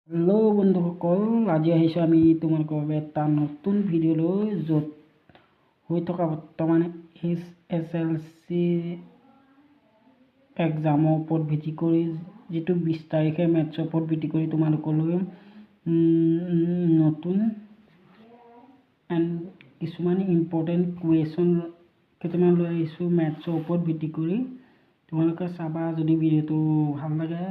Hello' বন্ধুসকল, আজি আহিছোঁ আমি তোমালোকৰ বাবে এটা নতুন ভিডিঅ' লৈ, য'ত হৈ থকা বৰ্তমান SSLC এক্সামৰ ওপৰত ভিত্তি কৰি, যিটো 20 তাৰিখে মেথছৰ ওপৰত ভিত্তি কৰি তোমালোকলৈ নতুন কিছুমান ইম্পৰ্টেণ্ট কুৱেশ্যন কেইটামান লৈ আহিছোঁ মেথছৰ ওপৰত ভিত্তি কৰি। তোমালোকে চাবা, যদি ভিডিঅ'টো ভাল লাগে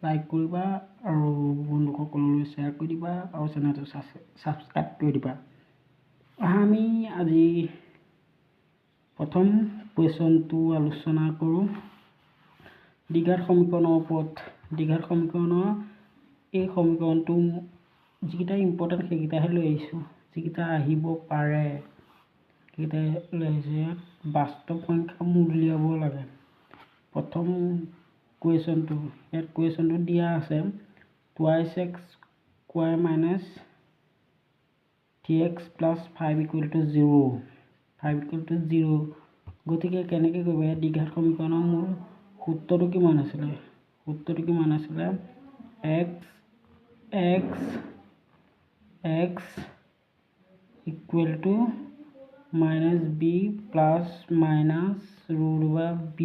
লাইক কৰিবা আৰু বন্ধুসকললৈ শ্বেয়াৰ কৰি দিবা আৰু চেনেলটো ছাবস্ক্ৰাইব কৰি দিবা। আমি আজি প্ৰথম কুৱেশ্যনটো আলোচনা কৰোঁ দ্বিঘাত সমীকৰণৰ ওপৰত। দ্বিঘাত সমীকৰণৰ এই সমীকৰণটো যিকেইটা ইম্পৰ্টেণ্ট সেইকেইটাহে লৈ আহিছোঁ, যিকেইটা আহিব পাৰে সেইকেইটাই লৈ আহিছোঁ। ইয়াত বাস্তৱ সংখ্যা মূল উলিয়াব লাগে। প্ৰথম কুৱেশ্যনটো, ইয়াত কুৱেশ্যনটো দিয়া আছে 2x² - 3x + 5 = 0। 5 = 0। গতিকে কেনেকৈ কৰিব? ইয়াত দ্বিঘাত সমীকৰণৰ মূল সূত্ৰটো কিমান আছিলে? সূত্ৰটো কিমান আছিলে? x = -b + -√b²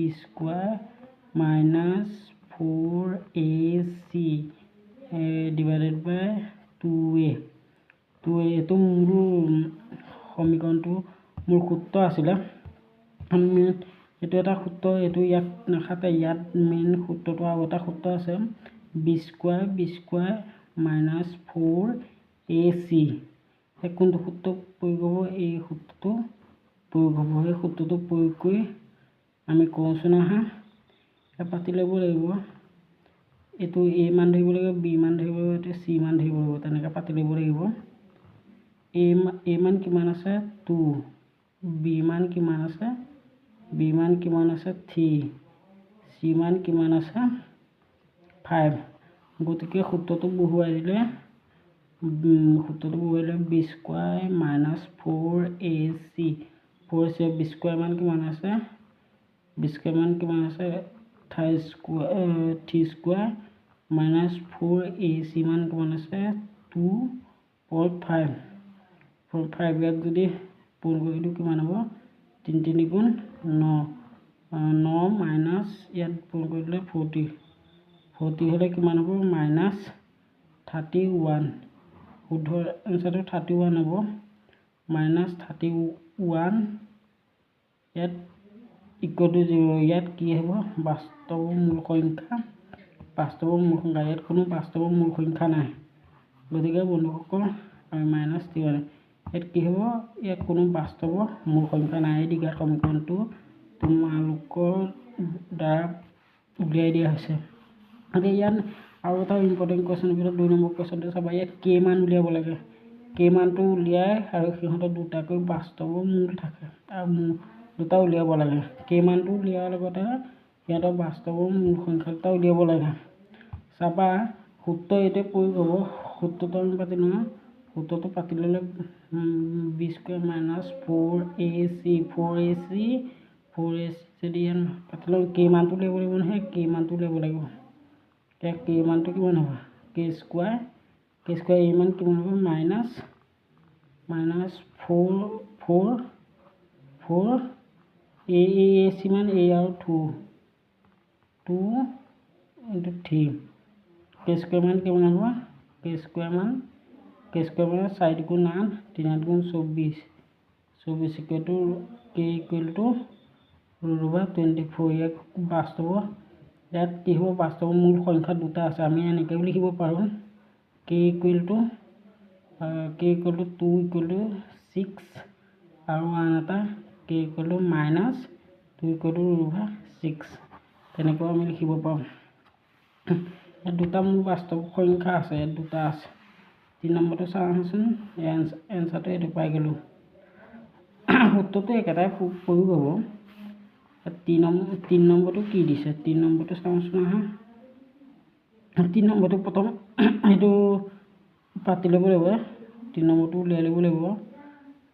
- 4ac / 2a। এইটো মূল সমীকৰণটো মূল সূত্ৰ আছিলে। এইটো এটা সূত্ৰ, এইটো ইয়াত নাখাতে। ইয়াত মেইন সূত্ৰটো আৰু এটা সূত্ৰ আছে, b² - 4ac। কোনটো সূত্ৰ প্ৰয়োগ হ'ব? এই সূত্ৰটো প্ৰয়োগ হ'ব। সেই সূত্ৰটো প্ৰয়োগ কৰি আমি কৰোঁচোন আহা, পাতি ল'ব লাগিব। এইটো a মান ধৰিব লাগিব, b মান ধৰিব লাগিব, এইটো c মান ধৰিব লাগিব। তেনেকৈ পাতি ল'ব লাগিব। a মান কিমান আছে? 2। b মান কিমান আছে? 3। c মান কিমান আছে? 5। গতিকে সূত্ৰটো বহুৱাই দিলে b² - 4ac। 4ac b² মান কিমান আছে? b² মান কিমান আছে? 3² - 4ac মান কিমান আছে? 2.5। 5 ইয়াত যদি পূৰণ কৰিলোঁ কিমান হ'ব? 3 × 3 = 9। 9 - ইয়াত পূৰণ কৰি দিলে 40। 40 হ'লে কিমান হ'ব? -31। শুদ্ধ এনচাৰটো 31 হ'ব। -31 ইয়াত = 0। ইয়াত কি হ'ব? বাস্তৱ মূল সংখ্যা। ইয়াত কোনো বাস্তৱ মূল সংখ্যা নাই। গতিকে বন্ধুসকল, আমি -31। ইয়াত কি হ'ব? ইয়াত কোনো বাস্তৱ মূল সংখ্যা নাই। এই দ্বিঘাত সমীকৰণটো তোমালোকৰ দ্বাৰা উলিয়াই দিয়া হৈছে। গতিকে ইয়াত আৰু এটা ইম্পৰ্টেণ্ট কুৱেশ্যনৰ ভিতৰত 2 নম্বৰ কুৱেশ্যনটো চাবা। ইয়াত k মান উলিয়াব লাগে। k মানটো উলিয়াই, আৰু সিহঁতৰ দুটাকৈ বাস্তৱ মূল থাকে, আৰু দুটা উলিয়াব লাগে। k মানটো উলিওৱাৰ লগতে সিহঁতৰ বাস্তৱ মূল সংখ্যা দুটা উলিয়াব লাগে। চাবা, সূত্ৰ এইটোৱে প্ৰয়োগ হ'ব। সূত্ৰটো আমি পাতি লওঁ। সূত্ৰটো পাতি ল'লে b² - 4ac যদি ইয়াত পাতি লওঁ, k মানটো উলিয়াব লাগিব নহয়। k মানটো উলিয়াব লাগিব। এতিয়া k মানটো কিমান হ'ব? k² a মান কিমান হ'ব? -4 ac মান a আৰু 2 × 3। k² মান কিমান হ'ব? k² মান 4 × 8 3 × 24। 24 k = √24। ইয়াত বাস্তৱ, ইয়াত কি হ'ব? বাস্তৱ মূল সংখ্যা দুটা আছে। আমি এনেকৈ লিখিব পাৰোঁ, k = 2 = 6, আৰু আন এটা k = -2 = √6। তেনেকৈ আমি লিখিব পাৰোঁ। ইয়াত দুটা মূল বাস্তৱ সংখ্যা আছে। ইয়াত দুটা আছে। 3 নম্বৰটো চাওঁচোন। এনচাৰটো এইটো পাই গ'লোঁ। সূত্ৰটো একেটাই প্ৰয়োগ হ'ব। 3 নম্বৰটো কি দিছে? 3 নম্বৰটো চাওঁচোন আহা। 3 নম্বৰটো প্ৰথম এইটো পাতি ল'ব লাগিব। 3 নম্বৰটো উলিয়াই ল'ব লাগিব।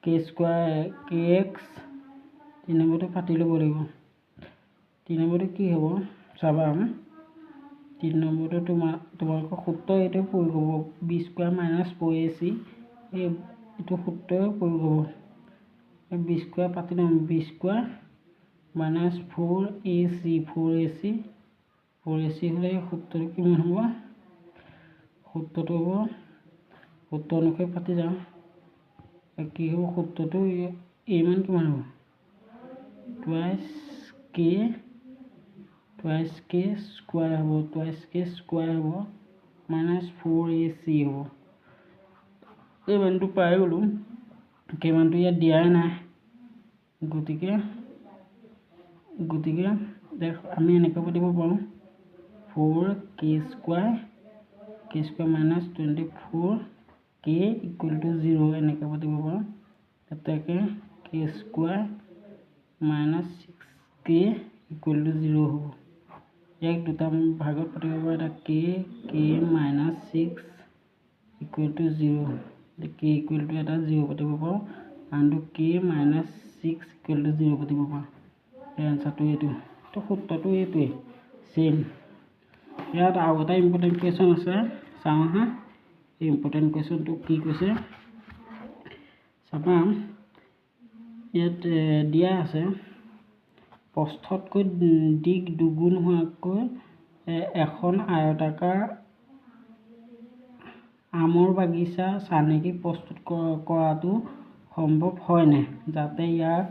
kx 3 নম্বৰটো পাতি ল'ব লাগিব। 3 নম্বৰটো কি হ'ব? চাবা, 3 নম্বৰটো তোমালোকৰ সূত্ৰ এইটো প্ৰয়োগ হ'ব b² - 4ac এইটো সূত্ৰই প্ৰয়োগ হ'ব b² পাতি ল'ম b² - 4ac হ'লে সূত্ৰটো কিমান হ'ব সূত্ৰটো হ'ব সূত্ৰ অনুসাৰে পাতি যাওঁ কি হ'ব সূত্ৰটো মান কিমান হ'ব twice k স্কয়াৰ হ'ব -4ac হ'ব এই মানটো পাই গ'লো কে মানটো ইয়াত দিয়াই নাই গতিকে আমি এনেকৈ পাতিব পাৰোঁ 4k² - 24k = 0 এনেকৈ পাতিব পাৰোঁ এটাকে k² - 6k = 0 হ'ব ইয়াক দুটা ভাগত পাতিব পাৰোঁ এটা k - 6 = 0 k এটা 0 পাতিব পাৰোঁ আৰু k - 6 = 0 পাতিব পাৰোঁ এই এনসাৰটো এইটো তো সূত্ৰটো এইটোৱে সেম ইয়াত আৰু এটা ইম্পৰ্টেণ্ট কুৱেশ্যন আছে চাওঁ হা এই ইম্পৰ্টেণ্ট কুৱেশ্যনটো কি কৈছে চাবা ইয়াত দিয়া আছে প্ৰস্থতকৈ দিক দুগুণ হোৱাকৈ এখন আয়তাকাৰ আমৰ বাগিচা চানেকি প্ৰস্তুত কৰাটো সম্ভৱ হয়নে যাতে ইয়াৰ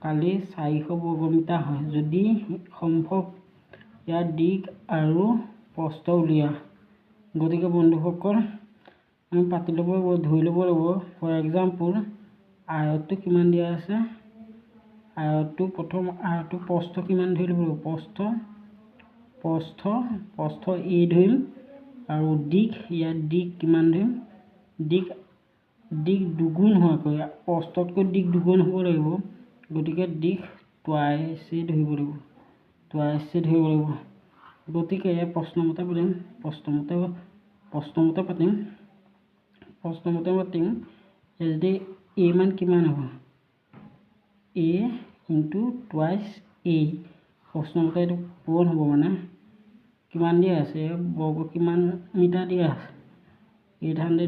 কালি 400 বৰ্গমিটাৰ হয় যদি সম্ভৱ ইয়াৰ দিক আৰু প্ৰস্থ উলিওৱা গতিকে বন্ধুসকল আমি পাতি ল'ব ধৰি ল'ব লাগিব ফৰ এক্সাম্পল আয়তটো কিমান দিয়া আছে আয়তটো প্ৰথম আয়তটো প্ৰস্থ কিমান ধৰি ল'ব লাগিব প্ৰস্থ a ধৰিম আৰু দিক ইয়াৰ দিক কিমান ধৰিম দিক দুগুণ হোৱাকৈ প্ৰস্থতকৈ দিক দুগুণ হ'ব লাগিব গতিকে দিক টুৱাইচ ধৰিব লাগিব গতিকে প্ৰশ্নমতে পাতিম যদি a মান কিমান হ'ব a * টুৱাইচ a প্ৰশ্নমতে এইটো পূৰণ হ'ব মানে কিমান দিয়া আছে বৰ্গ কিমান মিটাৰ দিয়া আছে 800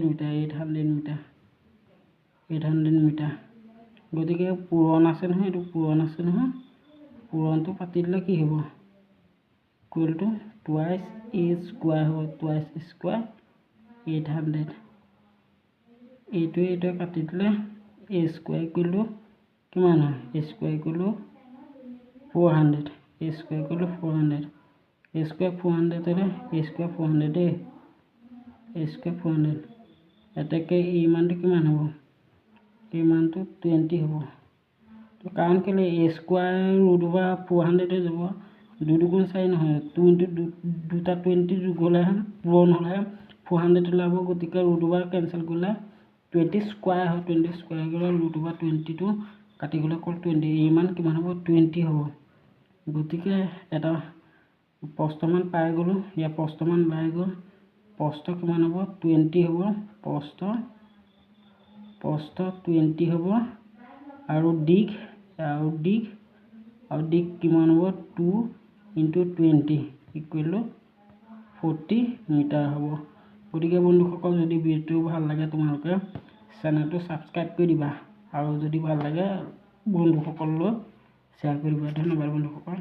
মিটাৰ গতিকে পূৰণ আছে নহয় এইটো পূৰণটো পাতি দিলে কি হ'ব = টুৱাইচ a² হ'ব টুৱাইচ স্কয়াৰ 800 এইটোৱে কাটি দিলে a² কিমান হয় a² = 400 400 এটাকে এই মানটো কিমান হ'ব এই মানটো 20 হ'ব তো কাৰণ কেলে a² √400 হৈ যাব 2 2 4 নহয় 2 দুটা 20 যোগ হ'লে পূৰণ হ'লে 400 ওলাব গতিকে √4 কেনসেল কৰিলে 20 স্কয়াৰ হয় 20 স্কয়াৰ গ'লে √20 টো কাটি গ'লে অকল 20 এই মান কিমান হ'ব 20 হ'ব গতিকে এটা প্ৰস্থমান পাই গ'লো ইয়া প্ৰস্থমান পাই গ'ল প্ৰস্থ কিমান হ'ব 20 হ'ব প্ৰস্থ 20 হ'ব আৰু দিক কিমান হ'ব 2 * 20 = 40 মিটাৰ হ'ব গতিকে বন্ধুসকল যদি ভিডিঅ'টো ভাল লাগে তোমালোকে চেনেলটো সাবস্ক্ৰাইব কৰি দিবা আৰু যদি ভাল লাগে বন্ধুসকললৈ শ্বেয়াৰ কৰি দিবা ধন্যবাদ বন্ধুসকল